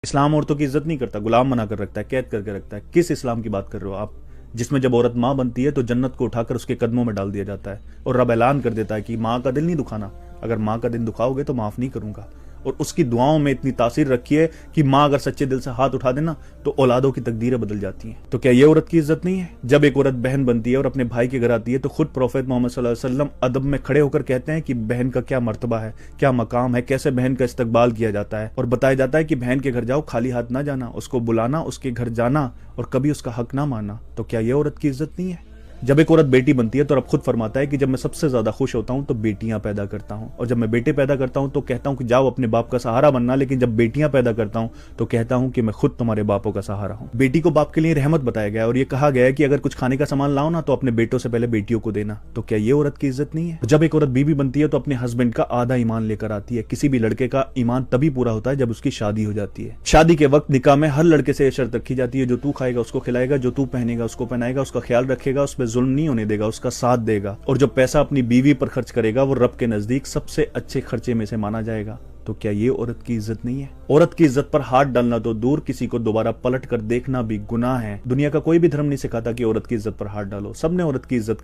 इस्लाम औरतों की इज्जत नहीं करता, गुलाम बना कर रखता है, कैद करके रखता है। किस इस्लाम की बात कर रहे हो आप, जिसमें जब औरत माँ बनती है तो जन्नत को उठाकर उसके कदमों में डाल दिया जाता है और रब ऐलान कर देता है कि माँ का दिल नहीं दुखाना, अगर माँ का दिल दुखाओगे तो माफ नहीं करूंगा। और उसकी दुआओं में इतनी तासीर रखी है कि माँ अगर सच्चे दिल से हाथ उठा देना तो औलादों की तकदीरें बदल जाती हैं। तो क्या ये औरत की इज्जत नहीं है? जब एक औरत बहन बनती है और अपने भाई के घर आती है तो खुद प्रोफेट मोहम्मद सल्लल्लाहु अलैहि वसल्लम अदब में खड़े होकर कहते हैं कि बहन का क्या मर्तबा है, क्या मकाम है, कैसे बहन का इस्तकबाल किया जाता है। और बताया जाता है कि बहन के घर जाओ, खाली हाथ ना जाना, उसको बुलाना, उसके घर जाना और कभी उसका हक ना मानना। तो क्या ये औरत की इज्जत नहीं है? जब एक औरत बेटी बनती है तो रब खुद फरमाता है कि जब मैं सबसे ज्यादा खुश होता हूं तो बेटियां पैदा करता हूं, और जब मैं बेटे पैदा करता हूं तो कहता हूं कि जाओ अपने बाप का सहारा बनना, लेकिन जब बेटियां पैदा करता हूं तो कहता हूं कि मैं खुद तुम्हारे बापों का सहारा हूं। बेटी को बाप के लिए रहमत बताया गया और ये कहा गया है कि अगर कुछ खाने का सामान लाओ ना तो अपने बेटों से पहले बेटियों को देना। तो क्या ये औरत की इज्जत नहीं है? जब एक औरत बीवी बनती है तो अपने हस्बैंड का आधा ईमान लेकर आती है। किसी भी लड़के का ईमान तभी पूरा होता है जब उसकी शादी हो जाती है। शादी के वक्त निकाह में हर लड़के से यह शर्त रखी जाती है, जो तू खाएगा उसको खिलाएगा, जो तू पहनेगा उसको पहनाएगा, उसका ख्याल रखेगा, उस पर जुल्म नहीं होने देगा, उसका साथ देगा, और जो पैसा अपनी बीवी पर खर्च करेगा वो रब के नजदीक सबसे अच्छे खर्चे में से माना जाएगा। तो क्या ये औरत की इज्जत नहीं है? औरत की इज्जत पर हाथ डालना तो दूर, किसी को दोबारा पलट कर देखना भी गुनाह है। दुनिया का कोई भी धर्म नहीं सिखाता कि औरत की इज्जत पर हाथ डालो। सबने औरत की इज्जत